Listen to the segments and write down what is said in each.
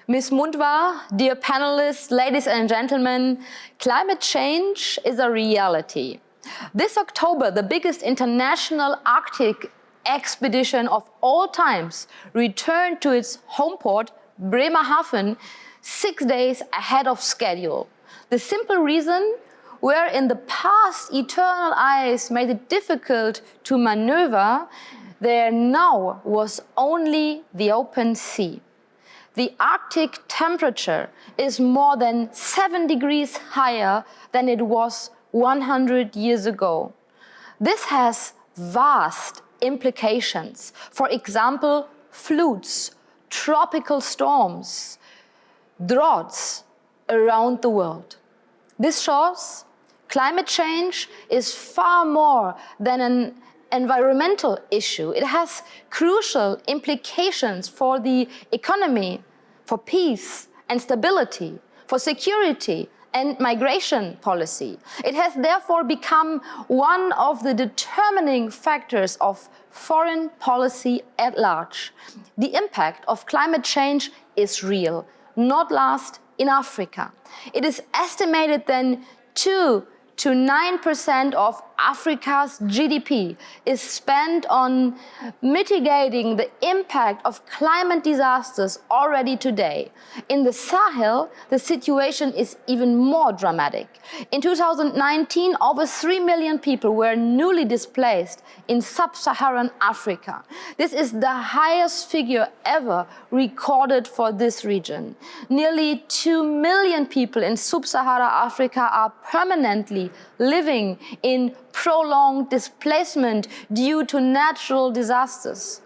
Ms. Mundwa, dear panelists, ladies and gentlemen, climate change is a reality. This October, the biggest international Arctic expedition of all times returned to its home port, Bremerhaven, 6 days ahead of schedule. The simple reason, where in the past eternal ice made it difficult to maneuver, there now was only the open sea. The Arctic temperature is more than 7 degrees higher than it was 100 years ago. This has vast implications. For example, floods, tropical storms, droughts around the world. This shows climate change is far more than an environmental issue. It has crucial implications for the economy, for peace and stability, for security and migration policy. It has therefore become one of the determining factors of foreign policy at large. The impact of climate change is real, not least in Africa. It is estimated that 2 to 9% of Africa's GDP is spent on mitigating the impact of climate disasters already today. In the Sahel, the situation is even more dramatic. In 2019, over 3 million people were newly displaced in sub-Saharan Africa. This is the highest figure ever recorded for this region. Nearly 2 million people in sub-Saharan Africa are permanently living in prolonged displacement due to natural disasters.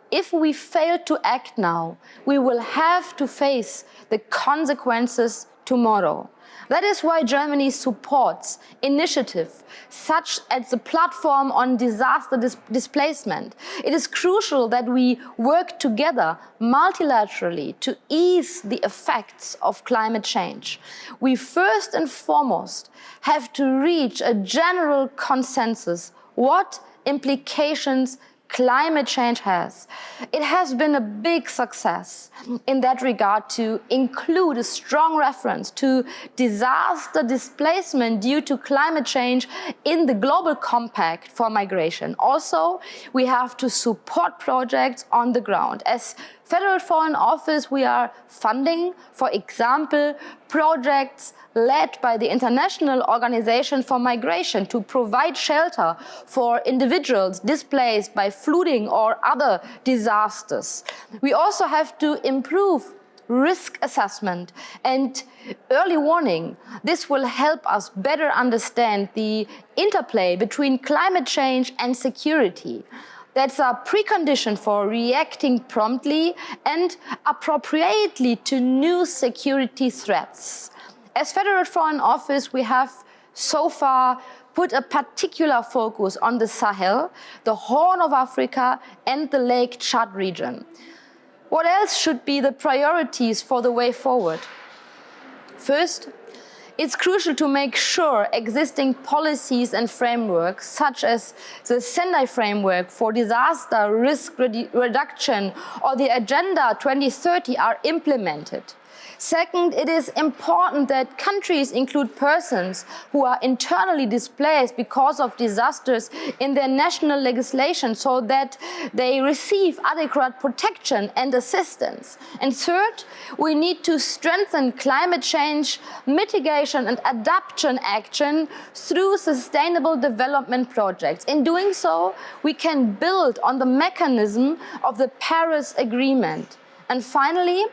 If we fail to act now, we will have to face the consequences tomorrow. That is why Germany supports initiatives such as the Platform on Disaster Displacement. It is crucial that we work together multilaterally to ease the effects of climate change. We first and foremost have to reach a general consensus what implications climate change has. It has been a big success in that regard to include a strong reference to disaster displacement due to climate change in the Global Compact for Migration. Also, we have to support projects on the ground. As Federal Foreign Office, we are funding, for example, projects led by the International Organization for Migration to provide shelter for individuals displaced by flooding or other disasters. We also have to improve risk assessment and early warning. This will help us better understand the interplay between climate change and security. That's a precondition for reacting promptly and appropriately to new security threats. As Federal Foreign Office, we have so far put a particular focus on the Sahel, the Horn of Africa, and the Lake Chad region. What else should be the priorities for the way forward? First, it's crucial to make sure existing policies and frameworks, such as the Sendai Framework for Disaster Risk Reduction or the Agenda 2030, are implemented. Second, it is important that countries include persons who are internally displaced because of disasters in their national legislation so that they receive adequate protection and assistance. And third, we need to strengthen climate change mitigation and adaptation action through sustainable development projects. In doing so, we can build on the mechanism of the Paris Agreement. And finally,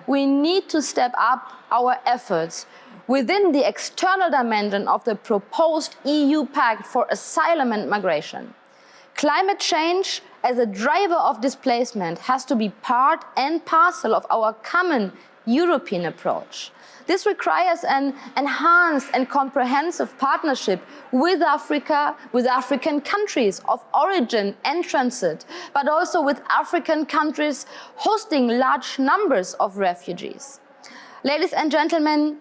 we need to step up our efforts within the external dimension of the proposed EU Pact for Asylum and Migration. Climate change as a driver of displacement has to be part and parcel of our common European approach. This requires an enhanced and comprehensive partnership with Africa, with African countries of origin and transit, but also with African countries hosting large numbers of refugees. Ladies and gentlemen,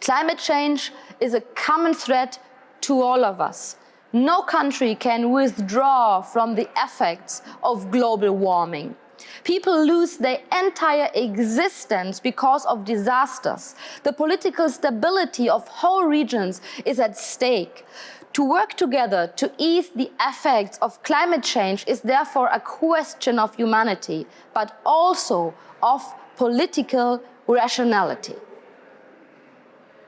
climate change is a common threat to all of us. No country can withdraw from the effects of global warming. People lose their entire existence because of disasters. The political stability of whole regions is at stake. To work together to ease the effects of climate change is therefore a question of humanity, but also of political rationality.